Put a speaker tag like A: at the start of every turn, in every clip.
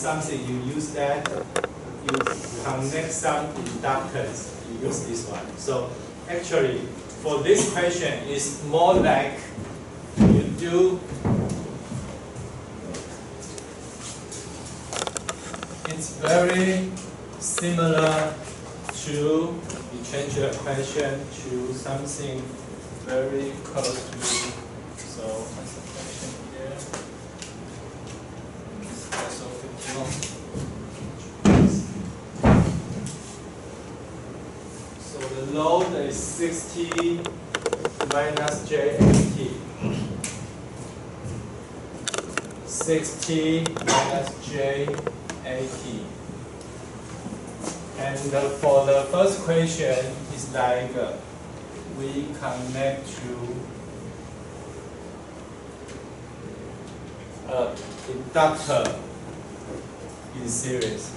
A: something, you use that. You connect some inductance, you use this one. So actually, for this question, it's more like you do. It's very similar to you change your question to something very close to. So what's the question here? So 51. So the load is 60 minus J80. 60 minus J80. And for the first question, it's like we connect to inductor in series.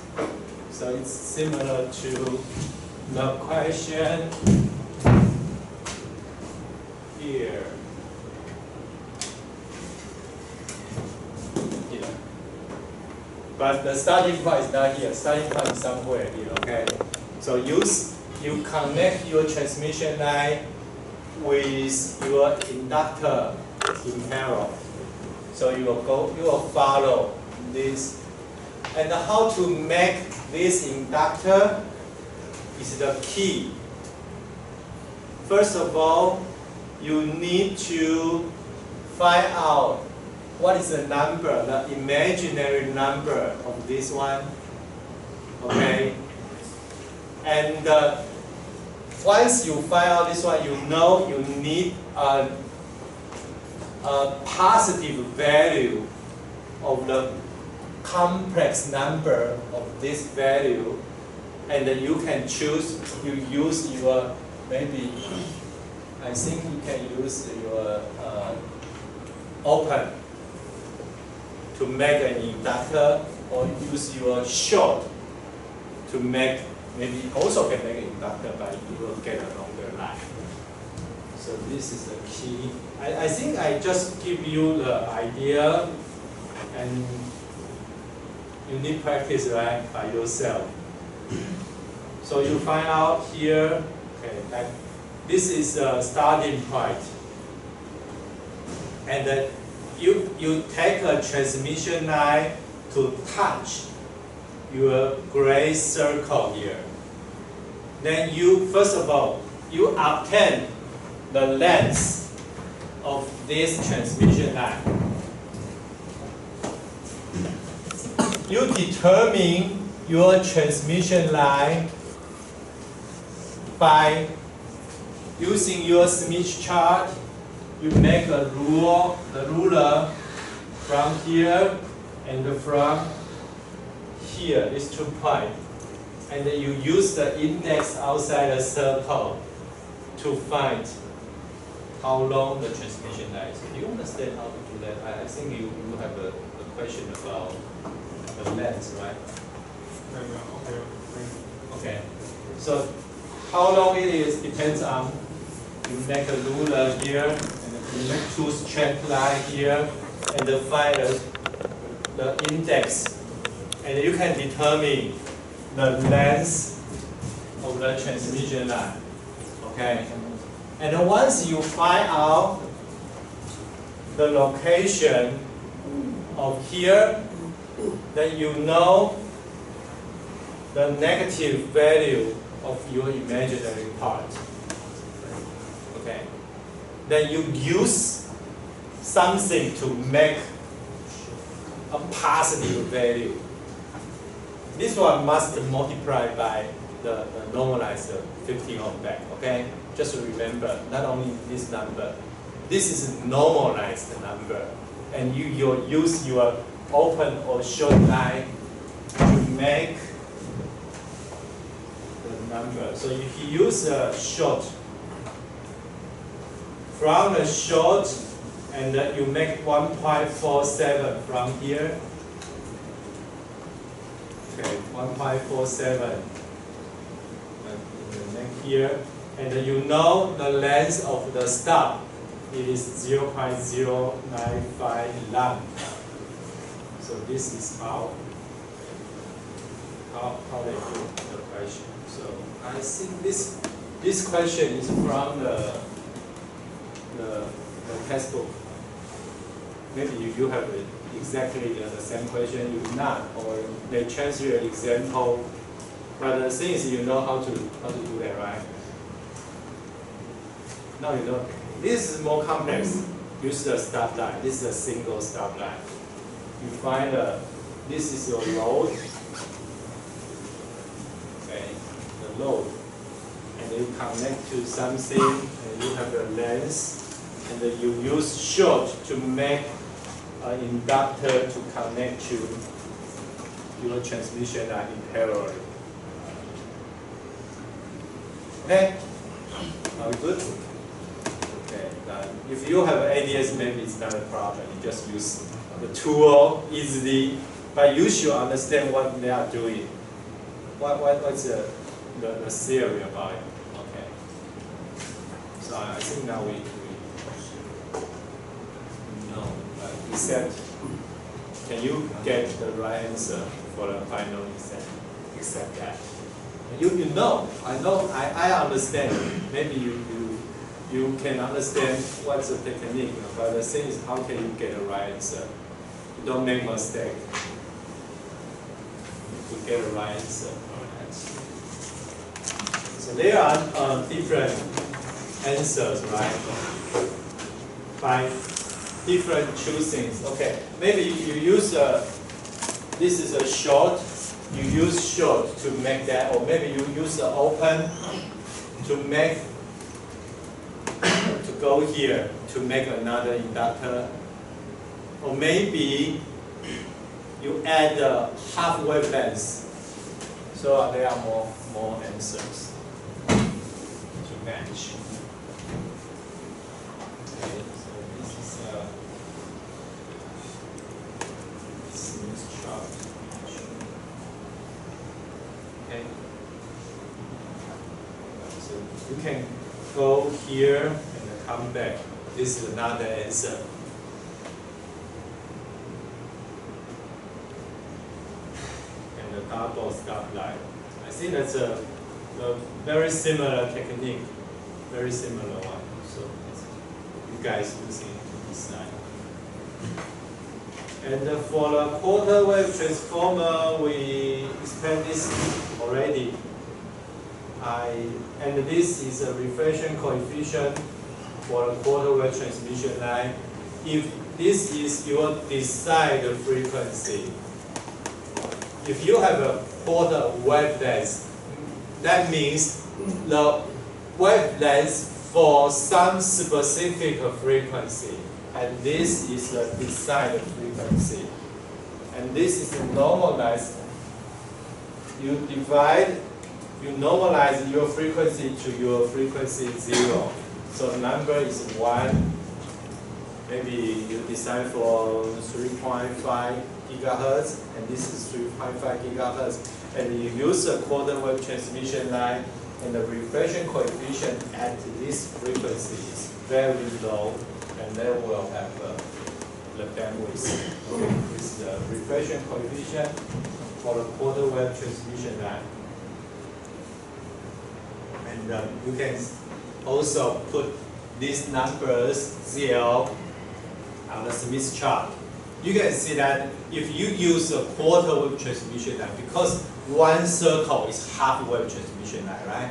A: So it's similar to the question here. But the starting point is not here. Starting point is somewhere here, okay? So you connect your transmission line with your inductor in parallel. So you will follow this. And how to make this inductor is the key. First of all, you need to find out what is the number, the imaginary number of this one, okay? And once you find out this one, you know you need a positive value of the complex number of this value, and then you can choose, you use your, maybe, I think you can use your open to make an inductor, or use your short to make, maybe also can make an inductor, but you will get a longer line. So this is the key. I think I just give you the idea, and you need practice, right, by yourself. So you find out here, okay, like this is a starting point, and then you take a transmission line to touch your gray circle here. Then you, first of all, you obtain the length of this transmission line. You determine your transmission line by using your Smith chart. You make a ruler from here and from here, these 2 points. And then you use the index outside the circle to find how long the transmission line is. Do you understand how to do that? I think you have a question about the length, right?
B: Okay.
A: Okay. So how long it is depends on, you make a ruler here, you make 2 straight lines here, and then find the index. And you can determine the length of the transmission line. Okay? And then once you find out the location of here, then you know the negative value of your imaginary part. Okay? Then you use something to make a positive value. This one must multiply by the normalized 15 ohm back, okay? Just remember, not only this number, this is a normalized number, and you use your open or short line to make the number. So if you use a short, from the short, and you make 1.47 from here. Okay, 1.47 here, and you know the length of the stop. It is 0.095 lambda. So this is how how they do the question. So I think this question is from the textbook. Maybe you have exactly the same question, you not, or they change your example. But the thing is, you know how to do that, right? Now you know. This is more complex. Use the stoplight. This is a single stoplight. You find this is your load. Okay, the load, and you connect to something, and you have the lens, and then you use short to make an inductor to connect to your transmission line in parallel. Okay, are we good? Okay, if you have ADS, maybe it's not a problem. You just use the tool easily, but you should understand what they are doing. What's the theory about it? Okay. So I think now we know, except can you get the right answer for the final exam? Except that. You know, I understand. Maybe you can understand what's the technique, but the thing is, how can you get the right answer? You don't make mistake. To get the right answer. So there are different answers, right? By different choosings. Okay, maybe you use this is a short. You use short to make that, or maybe you use the open to make to go here to make another inductor, or maybe you add the half wavelength. So there are more answers to match. Okay, so this is a smooth chart. Okay. So you can go here and come back. This is another answer. And the double stoplight. I think that's a very similar technique, very similar one. So you guys using to decide. And for the quarter wave transformer, we explained this already. And this is a reflection coefficient for the quarter wave transmission line. If this is your desired frequency, if you have a quarter wavelength, that means the wavelength for some specific frequency. And this is the desired frequency. And this is normalized. You normalize your frequency to your frequency 0. So the number is 1. Maybe you design for 3.5 gigahertz, and this is 3.5 gigahertz. And you use a quarter wave transmission line, and the reflection coefficient at this frequency is very low, and they will have the bandwidth. Okay, this is the reflection coefficient for the quarter wave transmission line. And you can also put these numbers 0 on the Smith chart. You can see that if you use a quarter wave transmission line, because one circle is half wave transmission line, right?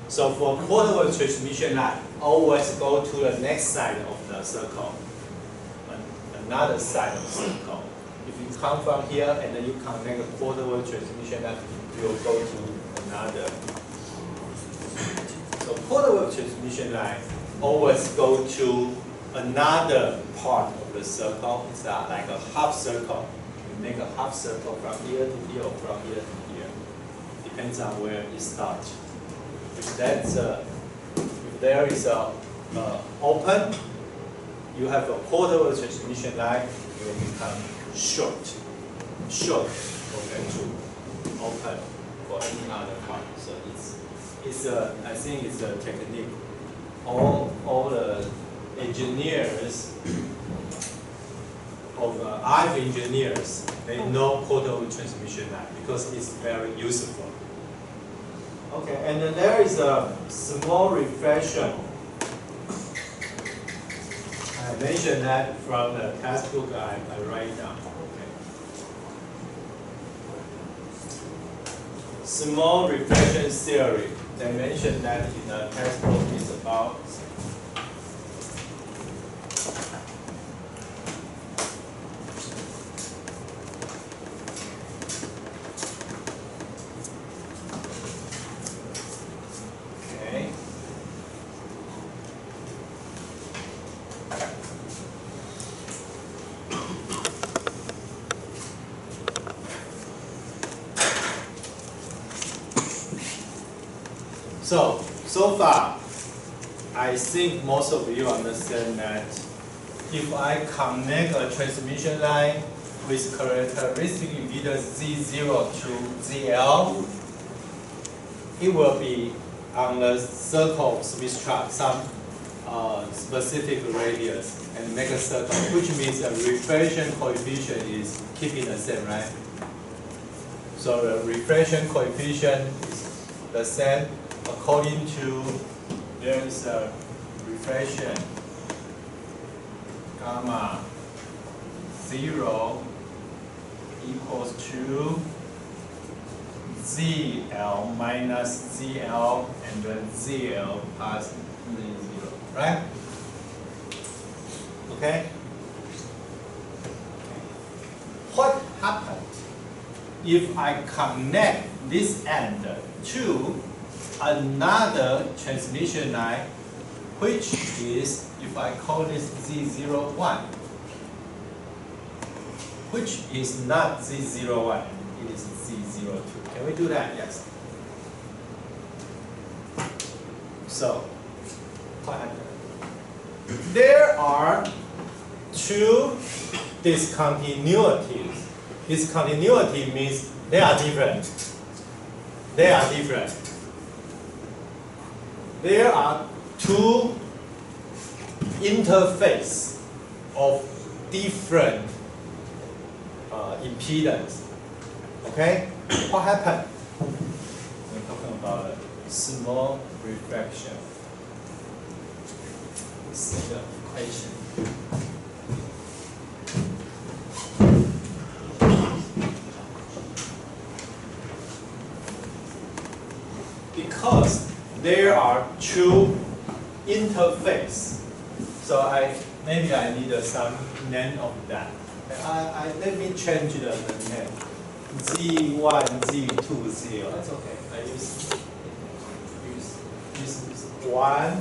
A: So for quarter wave transmission line, always go to the next side of the circle, another side of the circle. If you come from here and then you connect a quarter wave transmission line, you will go to another. So quarter wave transmission line always go to another part of the circle. It's like a half circle. You make a half circle from here to here, or from here to here. Depends on where it starts. If there is a open, you have a quarter wave transmission line, it will become short, okay, to open for any other part. So I think it's a technique. All the engineers of RF engineers, they know portable transmission line because it's very useful. Okay, and then there is a small reflection. I mentioned that from the textbook I write down. Okay. Small reflection theory. They mentioned that in the textbook is about So far, I think most of you understand that if I connect a transmission line with characteristic impedance Z0 to ZL, it will be on the circle of Smith chart, some specific radius, and make a circle, which means the reflection coefficient is keeping the same, right? So the reflection coefficient is the same. According to, there is a reflection gamma 0 equals to ZL minus ZL and then ZL plus Z0, right? Okay? What happened if I connect this end to another transmission line, which is, if I call this Z01, which is not Z01, it is Z02. Can we do that? Yes. So, what happened? There are two discontinuities. Discontinuity means they are different. They are different. There are two interfaces of different impedance. Okay? What happened? We're talking about a small reflection. This is the equation. Because there are two interfaces, so maybe I need some name of that. Let me change the name. Z1, Z2, Z0. That's okay. I use this is 1,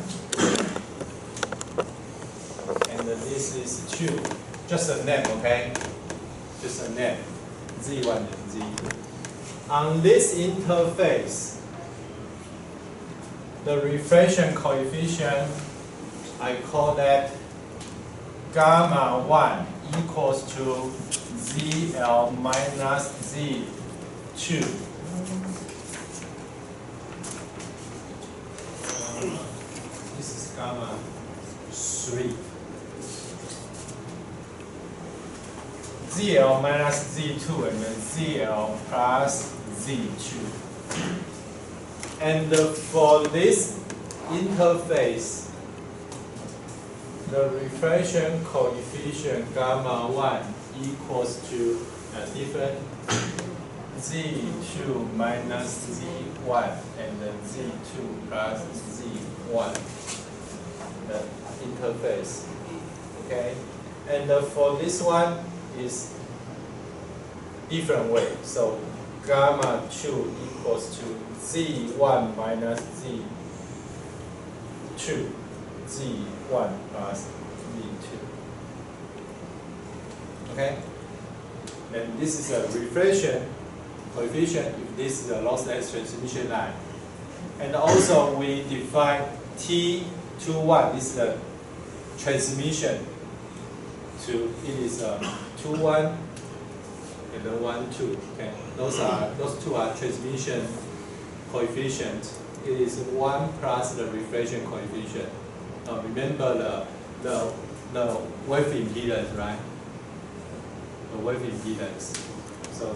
A: and this is 2. Just a name, okay? Just a name. Z1 and Z2. On this interface, the reflection coefficient, I call that gamma 1 equals to ZL minus Z2. This is gamma 3. ZL minus Z2 and then ZL plus Z2. And for this interface, the reflection coefficient gamma 1 equals to a different Z2 minus Z1 and then Z2 plus Z1, the interface. Okay? And for this one is different way. So gamma 2 equals to Z1 minus Z2, Z1 plus Z2. Okay? And this is a reflection coefficient if this is a lossless transmission line. And also we define T21, this is the transmission to, it is a 2-1 and then 1-2. Okay? Those two are transmission coefficient. It is 1 plus the reflection coefficient. Remember the wave impedance, right? the wave impedance. So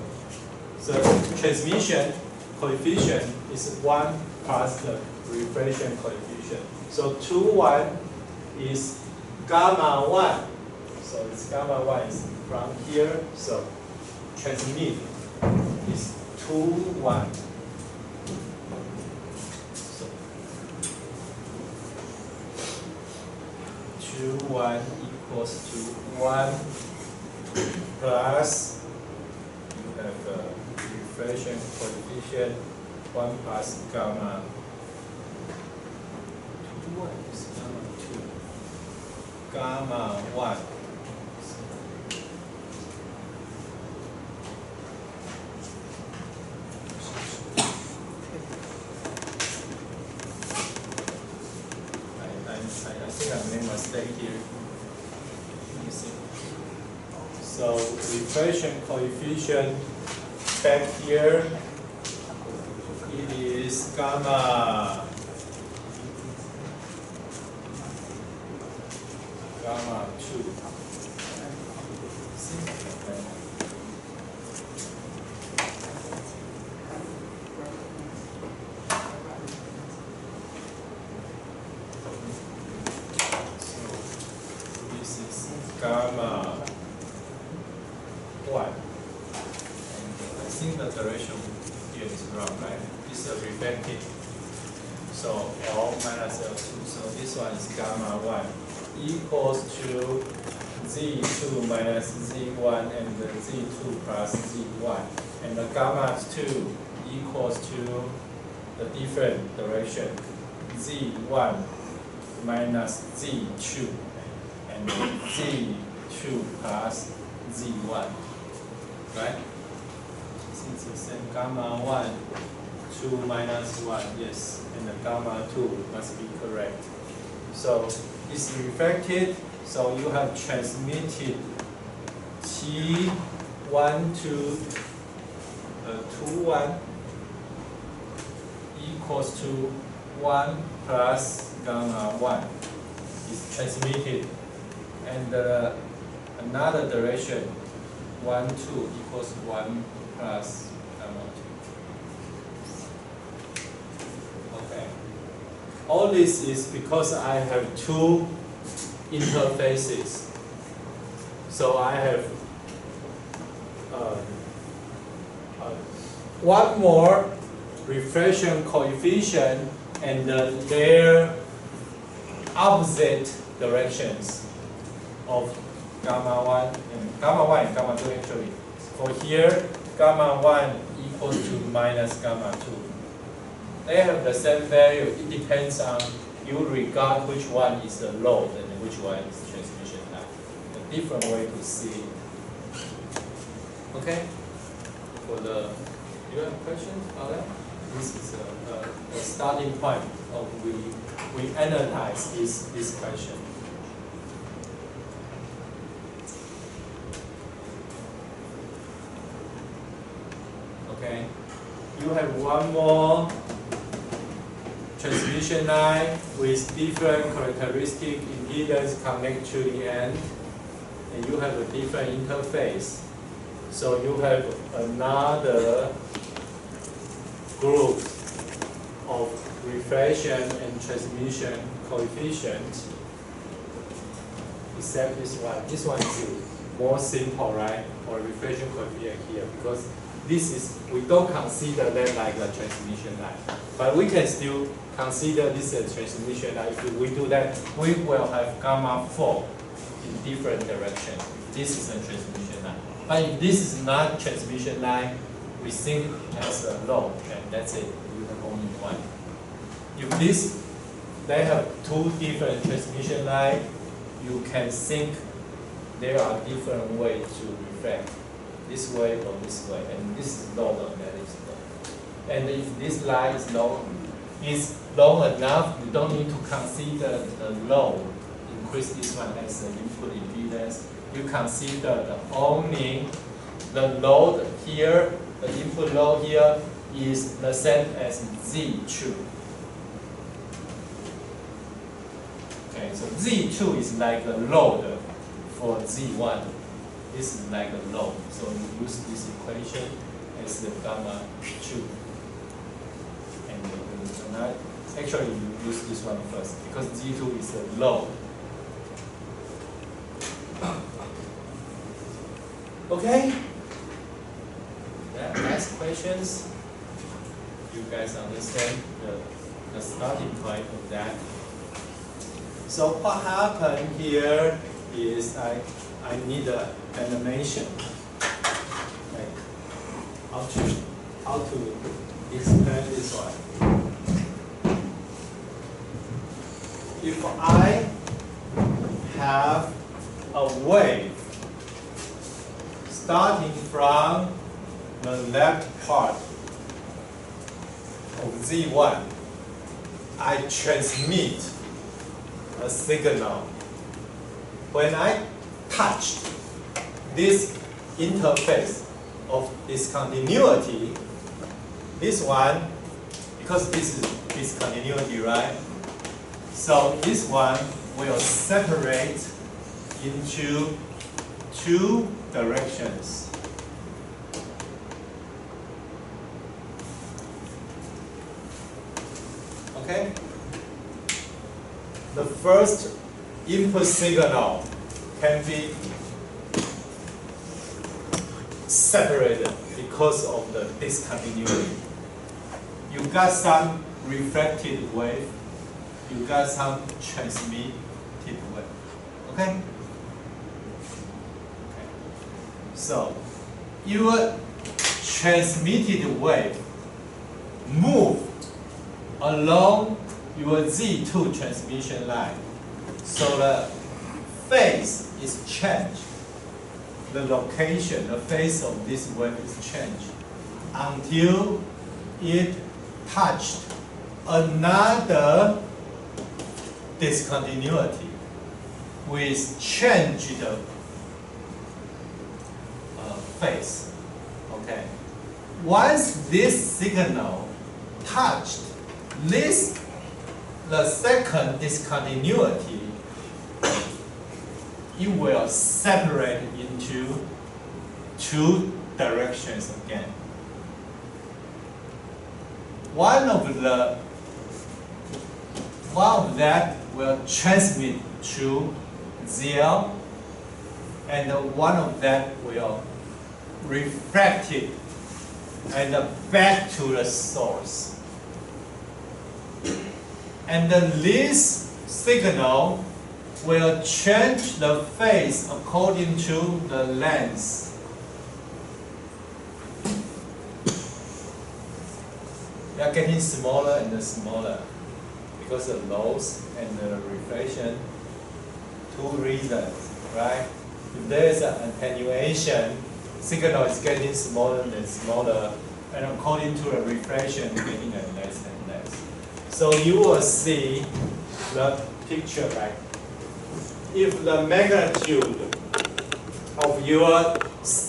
A: the transmission coefficient is 1 plus the reflection coefficient. So 2, 1 is gamma 1. So it's gamma 1 is from here. So transmit is 2, 1. So 2, 1 equals to 1 plus, you have a reflection coefficient 1 plus gamma 2, 1 is gamma 2, gamma 1. I think I made a mistake here. Let me see. So reflection coefficient back here, it is gamma 2. Gamma 1. And I think the direction here is wrong, right? This is reflected. So L minus L2. So this one is gamma 1 equals to Z2 minus Z1 and the Z2 plus Z1. And the gamma 2 equals to the different direction. Z1 minus Z2. And Z2 plus Z1, right? Since it's same gamma 1, 2 minus 1, yes, and the gamma 2 must be correct. So it's reflected, so you have transmitted T1 to 2, 1 equals to 1 plus gamma 1 is transmitted. And another direction, 1, 2 equals 1 plus gamma 2. Okay. All this is because I have 2 interfaces. So I have one more reflection coefficient and their opposite directions of gamma 1 and gamma 2 actually. For here, gamma 1 equals to minus gamma 2. They have the same value. It depends on you regard which one is the load and which one is transmission line. A different way to see it. Okay? For the, you have questions about that? This is a starting point of we analyze this question. Okay, you have one more transmission line with different characteristic impedance connect to the end, and you have a different interface. So you have another group of reflection and transmission coefficients, except this one. This one is more simple, right? Or reflection coefficient here, because this is, we don't consider that like a transmission line. But we can still consider this as a transmission line. If we do that, we will have gamma 4 in different directions. This is a transmission line. But if this is not transmission line, we think as a load, and that's it. You have only one. If this, they have 2 different transmission lines, you can think there are different ways to reflect. This way or this way, and this is load or that is low. And if this line is long enough, you don't need to consider the load. Increase this one as the input impedance. You consider only the load here, the input load here is the same as Z2. Okay, so Z2 is like a load for Z1. this is like a low. So you use this equation as the gamma 2. And actually you use this one first because Z2 is a low. Okay? Last questions. You guys understand the starting point of that. So what happened here is I need an animation. Like how to explain this one. If I have a wave starting from the left part of Z1, I transmit a signal. When I touch this interface of discontinuity, this one, because this is discontinuity, right? So this one will separate into two directions. Okay? The first input signal can be separated because of the discontinuity. You got some reflected wave, you got some transmitted wave. Okay? So, your transmitted wave move along your Z2 transmission line. So the phase is changed. The location, the phase of this wave is changed until it touched another discontinuity with changed phase. Okay. Once this signal touched the second discontinuity, it will separate into two directions again. One of that will transmit to ZL, and one of that will reflect it and back to the source. And this signal will change the phase according to the length. They are getting smaller and smaller because of loss and the reflection. Two reasons, right? If there is an attenuation, signal is getting smaller and smaller, and according to the reflection, getting less and less. So you will see the picture, right? If the magnitude of your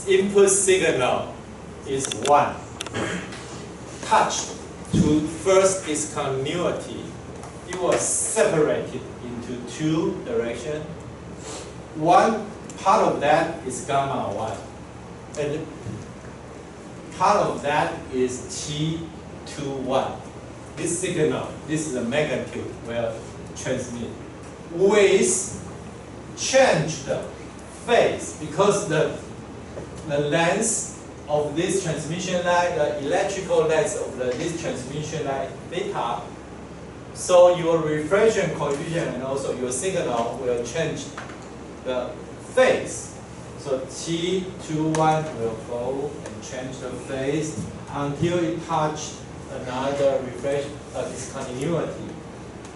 A: input signal is 1, touched to first discontinuity, it will separate it into two directions. One part of that is gamma 1, and part of that is T21. This signal, this is the magnitude, will transmit with changed phase because the length of this transmission line, the electrical length of this transmission line, theta. So your reflection coefficient and also your signal will change the phase. So T21 will go and change the phase until it touches another reflection discontinuity,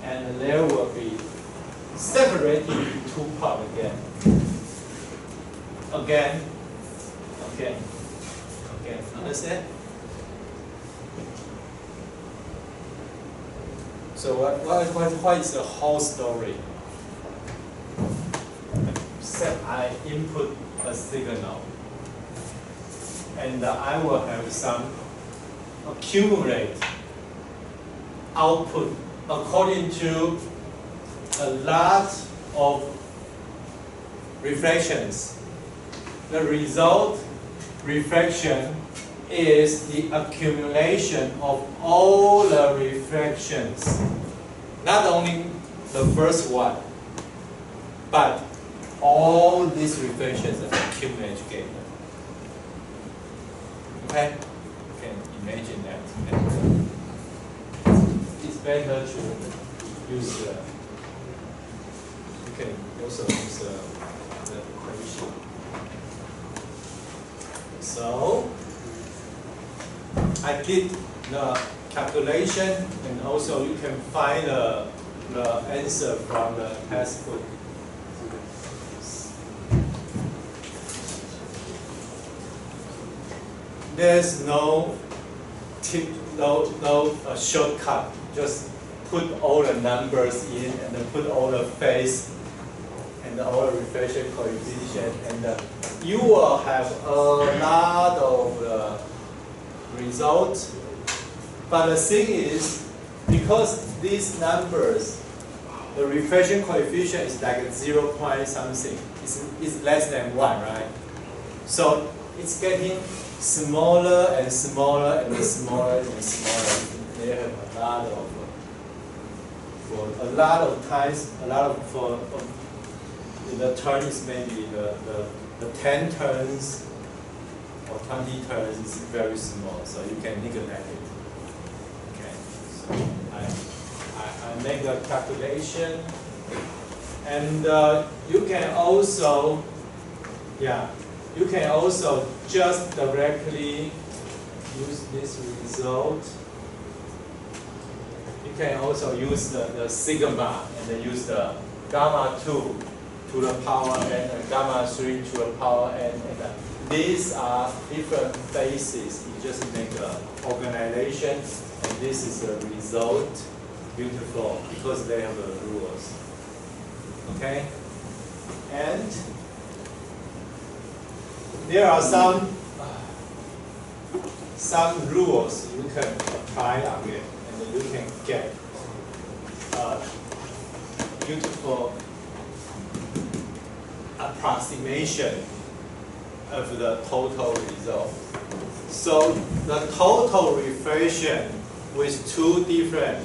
A: and there will be separated into two parts again. Again. Understand? So what is the whole story? Say I input a signal, and I will have some accumulate output according to a lot of reflections. the result refraction is the accumulation of all the refractions, not only the first one, but all these refractions are accumulated together. Okay? You can imagine that. And it's better to use the, you can also use the equation. So, I did the calculation, and also you can find the answer from the textbook. There's no tip, no shortcut. Just put all the numbers in, and then put all the phase and all the reflection coefficient, and you will have a lot of results. But the thing is, because these numbers, the reflection coefficient is like 0 point something. It's less than 1, right? So it's getting smaller and smaller and smaller and smaller. They have a lot of times, the turns, maybe the 10 turns or 20 turns is very small, so you can neglect it. Okay, so I make a calculation, and you can also, you can also just directly use this result. You can also use the sigma, and then use the gamma 2 to the power n and gamma 3 to the power n. And these are different phases. You just make an organization, and this is the result. Beautiful, because they have the rules. Okay? And there are some rules you can apply on it, and then you can get a beautiful approximation of the total result. So the total refraction with two different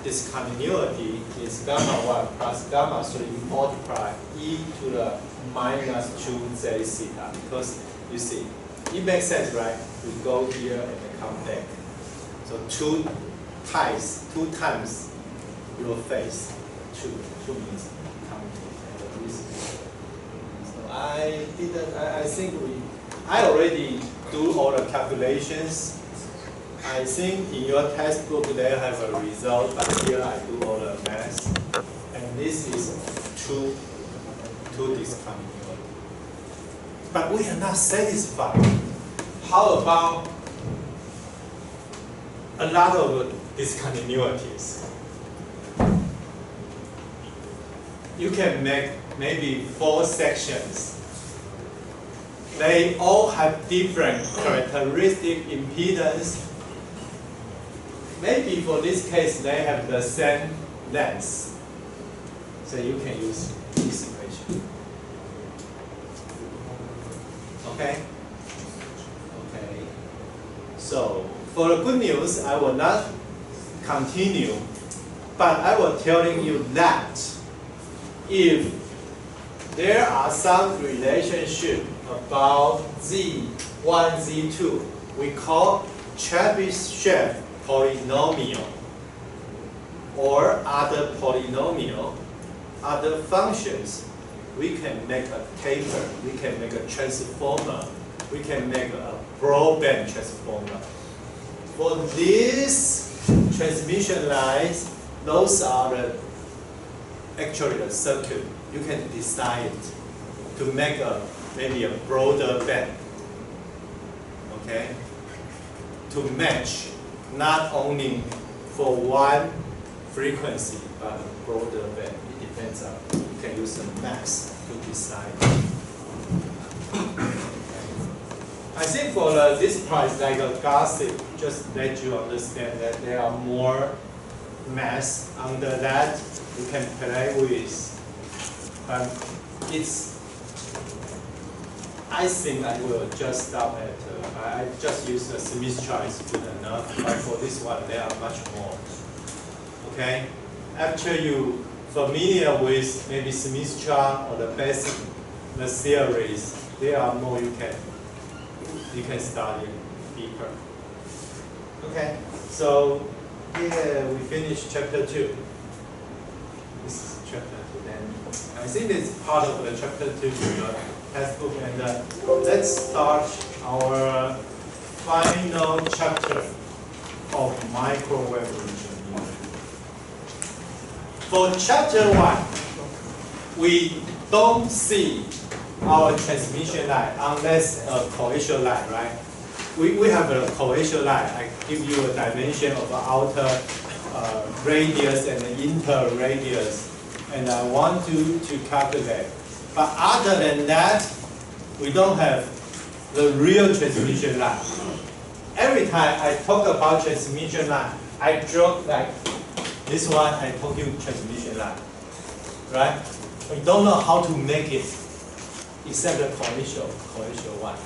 A: discontinuity is gamma 1 plus gamma 3 multiply e to the minus 2z theta. Because you see, it makes sense, right? We go here and then come back. So two times your phase. Two means counting. So I think I already do all the calculations. I think in your textbook they have a result, but here I do all the math. And this is two discontinuity. But we are not satisfied. How about a lot of discontinuities? You can make maybe 4 sections. They all have different characteristic impedance. Maybe for this case, they have the same length. So you can use this equation. Okay? Okay. So for the good news, I will not continue, but I will telling you that if there are some relationship about Z1, Z2, we call Chebyshev polynomial or other polynomial, other functions, we can make a taper, we can make a transformer, we can make a broadband transformer. For these transmission lines, those are actually the circuit. You can decide to make maybe a broader band, okay? To match not only for one frequency, but a broader band. It depends on, you can use the max to decide. I think for this part, like a gossip, just let you understand that there are more math under that you can play with. It's I think I will just stop at, I just use the Smith chart is good enough, but for this one, there are much more. Okay? After you familiar with maybe Smith chart or the basic, the theories, there are more you can study deeper. Okay, so here we finished chapter 2. This is chapter 2. Then I think this is part of the chapter 2 in your textbook, and let's start our final chapter of microwave engineering. For chapter 1, we don't see our transmission line unless a coaxial line, right? We have a coaxial line. I give you a dimension of the outer radius and the inner radius, and I want you to calculate. But other than that, we don't have the real transmission line. Every time I talk about transmission line, I draw like this one. I told you transmission line, right? We don't know how to make it, except the coaxial one.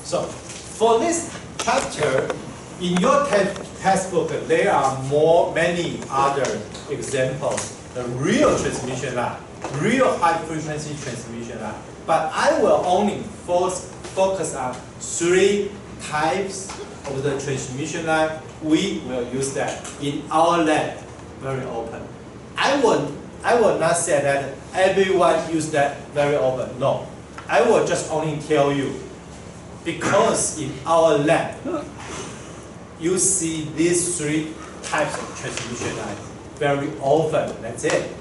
A: So for this chapter, in your textbook, there are many other examples. The real transmission line, real high frequency transmission line. But I will only focus on 3 types of the transmission line. We will use that in our lab, very open. I will not say that everyone use that very open. No, I will just only tell you, because in our lab, you see these 3 types of transmission lines very often. That's it.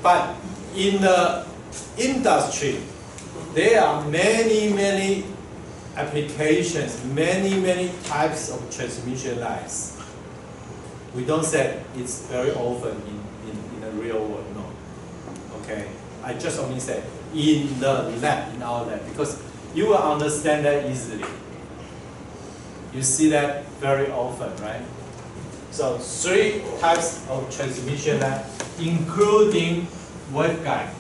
A: But in the industry, there are many applications, many types of transmission lines. We don't say it's very often in the real world, no. Okay, I just only say in the lab, in our lab, because you will understand that easily. You see that very often, right? So 3 types of transmission line, including waveguide.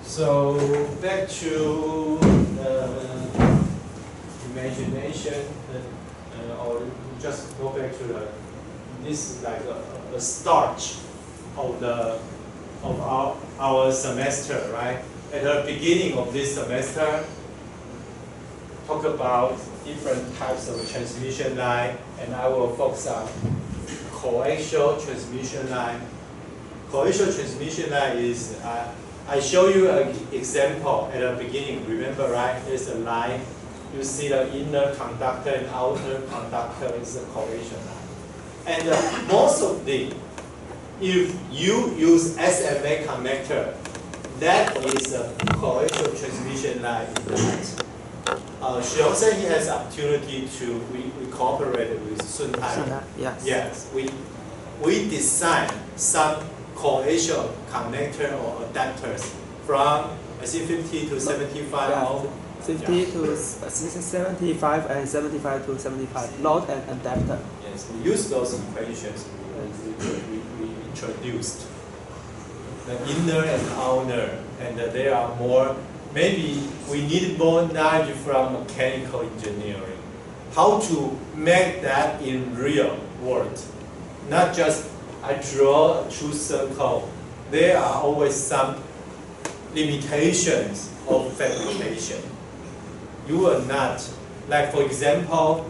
A: So back to imagination, or just go back to this is like a start of our semester, right? At the beginning of this semester, talk about different types of transmission line, and I will focus on coaxial transmission line. Coaxial transmission line is, I show you an example at the beginning, remember, right? There's a line, you see the inner conductor and outer conductor is a coaxial line. And most of the, if you use SMA connector, that is a coaxial transmission line in that. Xiong said he has opportunity to, we cooperated with Sun Tai.
C: Yes.
A: Yes, we designed some coaxial connector or adapters from, I think 50 to 75 ohm.
C: 50 to 75 and 75 to 75, load and adapter.
A: Yes, we use those equations we introduced. The inner and outer, and there are more. Maybe we need more knowledge from mechanical engineering. How to make that in real world. Not just I draw a true circle. There are always some limitations of fabrication. You will not, like for example,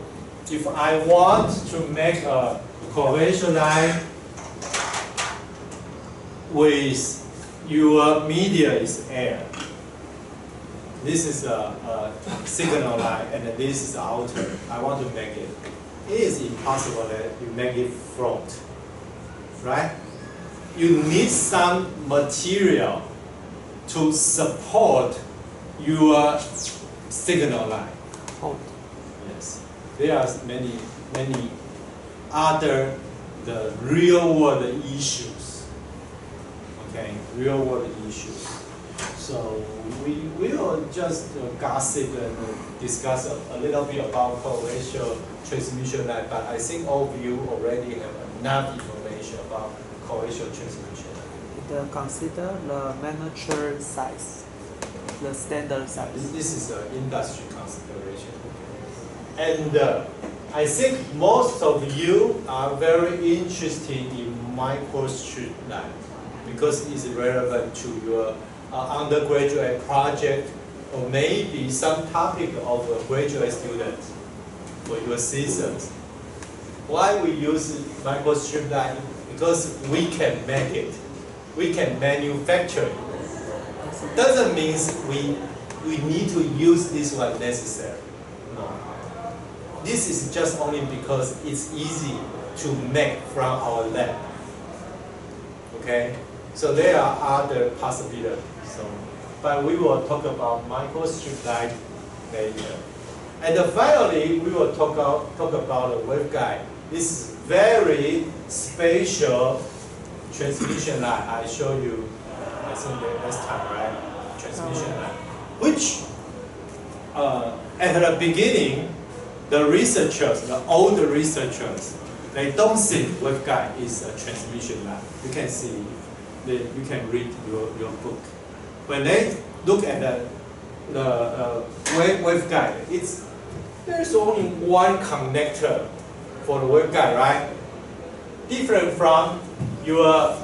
A: if I want to make a coaxial line with your media is air. This is a signal line, and this is outer. I want to make it. It is impossible that you make it float, right? You need some material to support your signal line.
C: Oh.
A: Yes, there are many other the real world issues. Okay, real world issues. So we will just gossip and discuss a little bit about coaxial transmission line, but I think all of you already have enough information about coaxial transmission line.
C: consider the miniature size, the standard size.
A: This is an industry consideration. And I think most of you are very interested in microstrip line because it's relevant to your undergraduate project or maybe some topic of a graduate student for your thesis. Why we use microstrip line? Because we can make it. We can manufacture it. Doesn't mean we need to use this one necessary. No. This is just only because it's easy to make from our lab. Okay? So there are other possibilities. So, but we will talk about microstrip line later. And finally, we will talk about the waveguide. This is very special transmission line. I show you, I think the last time, right? Transmission line. Which, at the beginning, the researchers, the old researchers, they don't think waveguide is a transmission line. You can see, you can read your book. When they look at the waveguide, there's only one connector for the waveguide, right? Different from your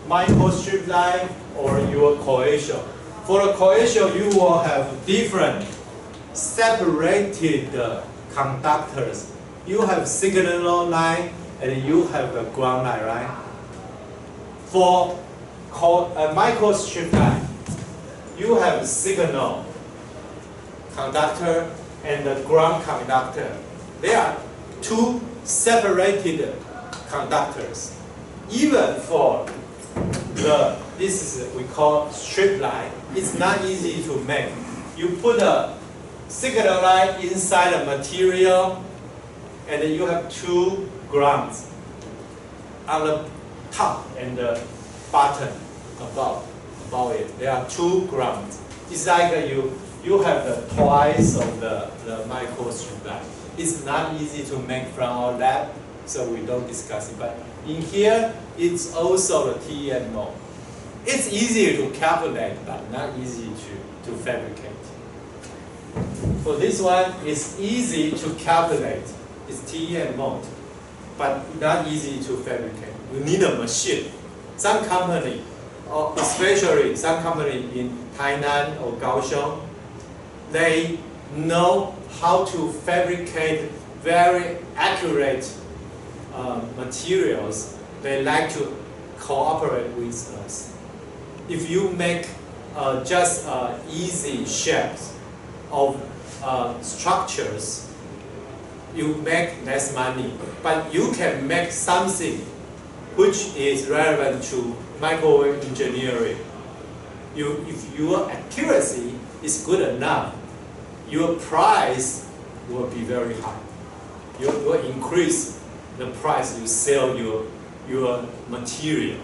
A: microstrip line or your coaxial. For the coaxial, you will have different separated conductors. You have signal line and you have a ground line, right? For a microstrip line, you have signal conductor and the ground conductor. They are two separated conductors. Even for this is we call strip line, it's not easy to make. You put a signal line inside a material and then you have two grounds on the top and the bottom above it. There are two grounds. It's like you have the twice of the microstrip line. It's not easy to make from our lab, so we don't discuss it. But in here, it's also the TEM mode. It's easier to calculate, but not easy to fabricate. For this one, it's easy to calculate. It's TEM mode, but not easy to fabricate. You need a machine. Some company, or especially some company in Tainan or Kaohsiung, they know how to fabricate very accurate materials. They like to cooperate with us. If you make just easy shapes of structures, you make less money. But you can make something which is relevant to microwave engineering. If your accuracy is good enough, your price will be very high. You will increase the price you sell your material.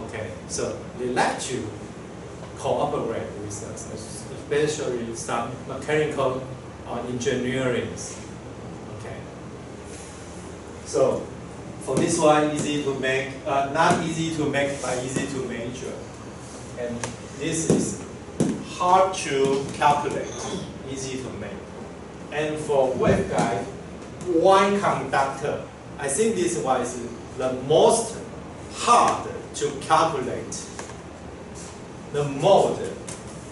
A: Okay, so they like to cooperate with us, especially some mechanical engineering. Okay, so for this one, easy to make, not easy to make, but easy to measure. And this is hard to calculate, easy to make. And for waveguide, one conductor. I think this one is the most hard to calculate. The mode,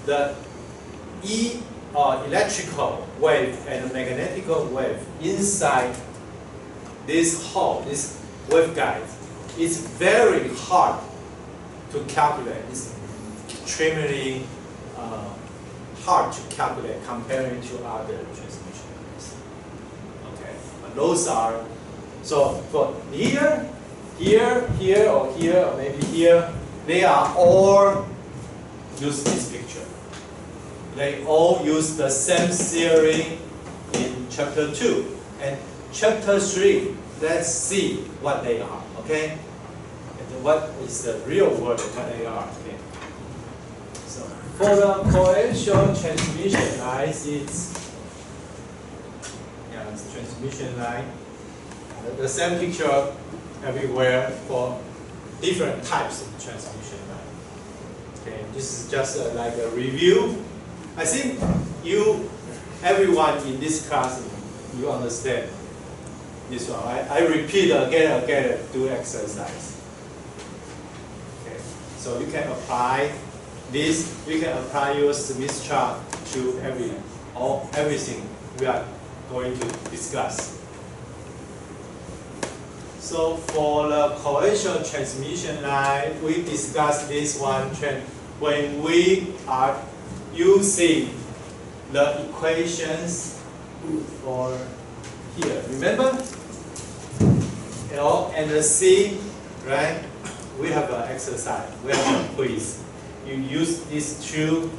A: the electrical wave and magnetic wave inside this hole, this waveguide, is very hard to calculate. It's extremely hard to calculate comparing to other transmission lines. Okay, but those are, so for here, or maybe here, they are all use this picture. They all use the same theory in chapter 2. And chapter 3, let's see what they are, okay? And what is the real world what they are, okay? So for the coaxial transmission lines, it's transmission line. The same picture everywhere for different types of transmission line. Okay, this is just like a review. I think everyone in this class, you understand this one. I repeat again and again, do exercise. Okay, so you can apply this. You can apply your Smith chart to everything we are going to discuss. So for the coaxial transmission line, we discussed this one trend when we are using the equations for here. Remember? L and the C, right? We have an exercise, we have a quiz. You use these two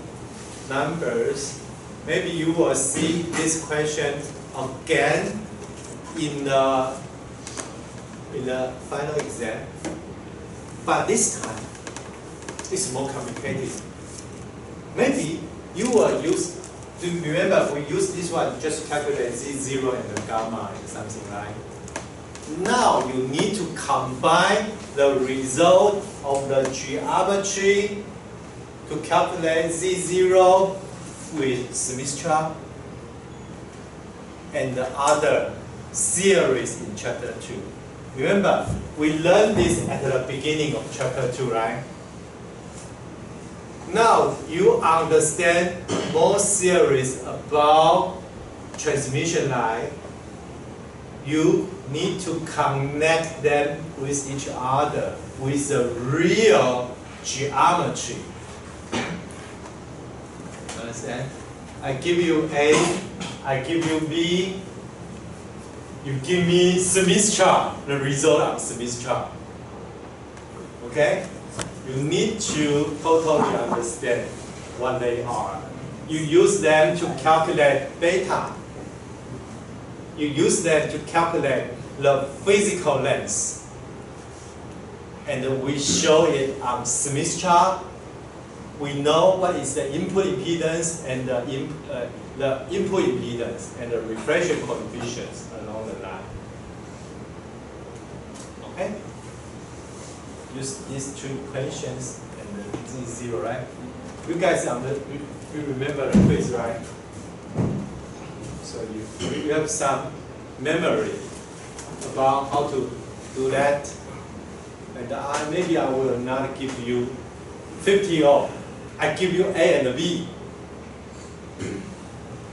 A: numbers. Maybe you will see this question again in the final exam. But this time, it's more complicated. Maybe you will use, do you remember we used this one just to calculate Z0 and the gamma and something like. Now you need to combine the result of the geometry to calculate Z0 with Smith chart and the other series in chapter 2. Remember, we learned this at the beginning of chapter 2, right? Now you understand more series about transmission line. You need to connect them with each other with the real geometry. Understand? I give you A, I give you B, you give me Smith chart, the result of Smith chart. Okay? You need to totally understand what they are. You use them to calculate beta. You use them to calculate the physical length. And we show it on Smith chart. We know what is the input impedance and the input impedance and the reflection coefficients along the line. Okay? Use these two equations and the Z0, right? You guys you remember the quiz, right? So you have some memory about how to do that. And maybe I will not give you 50 ohm. I give you A and B.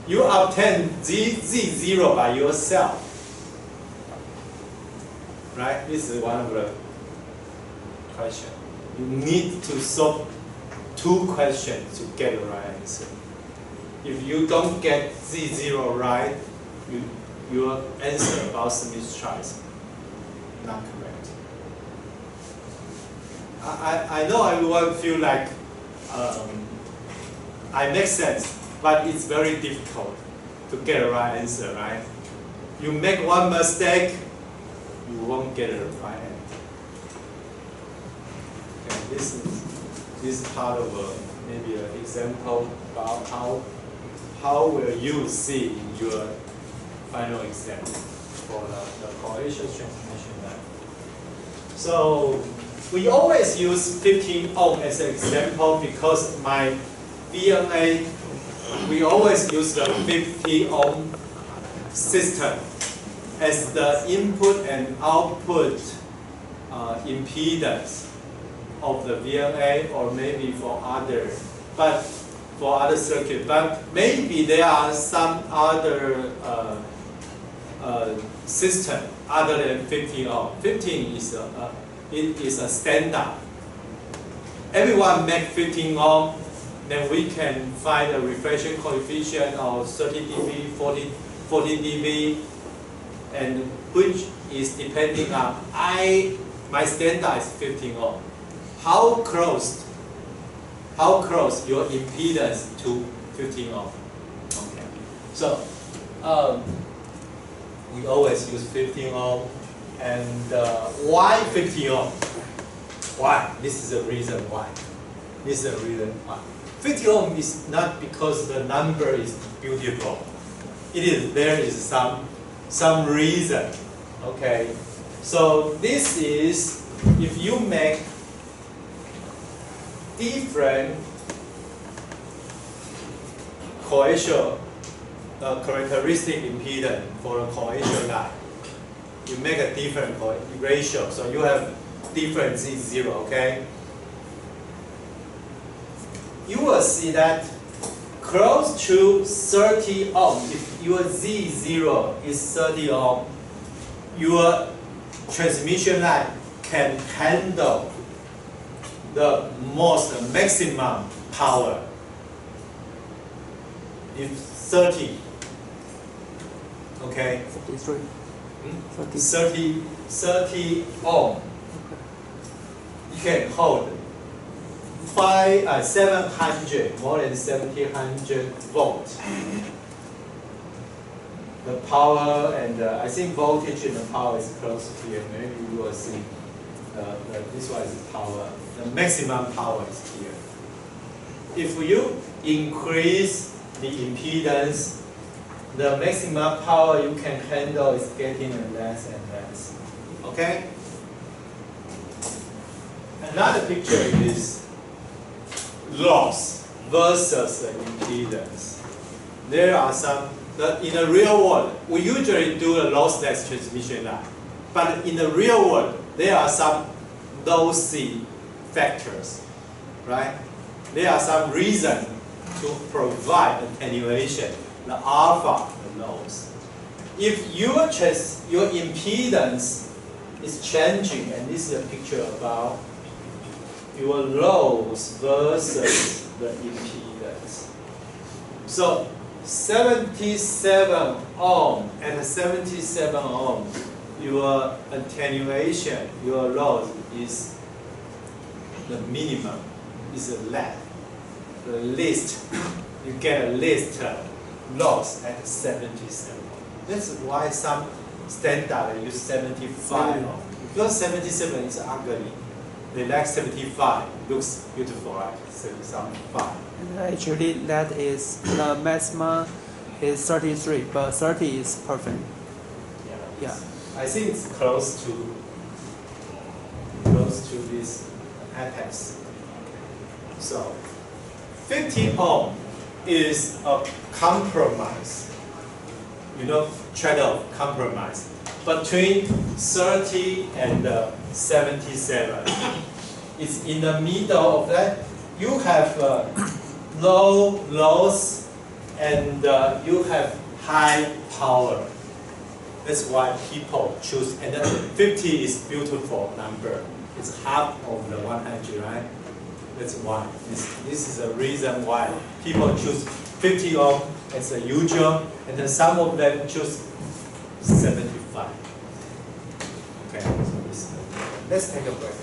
A: You obtain Z0 by yourself. Right? This is one of the questions. You need to solve 2 questions to get the right answer. If you don't get Z0 right, your answer about Smith chart is not correct. I know everyone feel like I make sense, but it's very difficult to get a right answer, right? You make one mistake, you won't get a right answer. Okay, this is part of maybe an example about how will you see in your final exam for the coaxial transmission line. So we always use 15 ohm as an example because my VNA, we always use the 50 ohm system as the input and output impedance of the VNA, or maybe for other circuit. But maybe there are some other system other than 15 ohm. 15 is a standard. Everyone make 15 ohm, then we can find a reflection coefficient of 30 dB, 40 dB, and which is depending on my standard is 15 ohm. How close your impedance to 15 ohm? Okay, so we always use 15 ohm. And why 50 ohm? Why? This is the reason why. 50 ohm is not because the number is beautiful. There is some reason. Okay. So this is if you make different coaxial characteristic impedance for a coaxial line, you make a different ratio, so you have different Z0, okay? You will see that close to 30 ohm, if your Z0 is 30 ohm, your transmission line can handle the maximum power. If 30, okay?
C: 33.
A: 30 ohm, you can hold 700, more than 700 volts. The power and I think voltage and the power is close to here. Maybe you will see this one is power. The maximum power is here. If you increase the impedance, the maximum power you can handle is getting less and less. Okay? Another picture is loss versus the impedance. There are some, in the real world, we usually do a lossless transmission line. But in the real world, there are some lossy factors, right? There are some reasons to provide attenuation, the alpha, the loss. If your impedance is changing, and this is a picture about your loss versus the impedance. So 77 ohm, at 77 ohm, your attenuation, your loss is the minimum, is the least. You get a least loss at 77 ohm. That's why some standard use 75 ohm. Because 77 is ugly. They like 75, looks beautiful, right? 75.
C: Actually, that is the maximum is 33, but 30 is perfect. Yeah.
A: I think it's close to this apex. So 50 ohm is a compromise. Trade-off compromise between 30 and 77. It's in the middle of that. You have low loss and you have high power. That's why people choose. And then 50 is beautiful number. It's half of the 100, right? That's why. This is the reason why people choose 50 ohm as a usual, and then some of them choose 75. Okay, so let's take a break.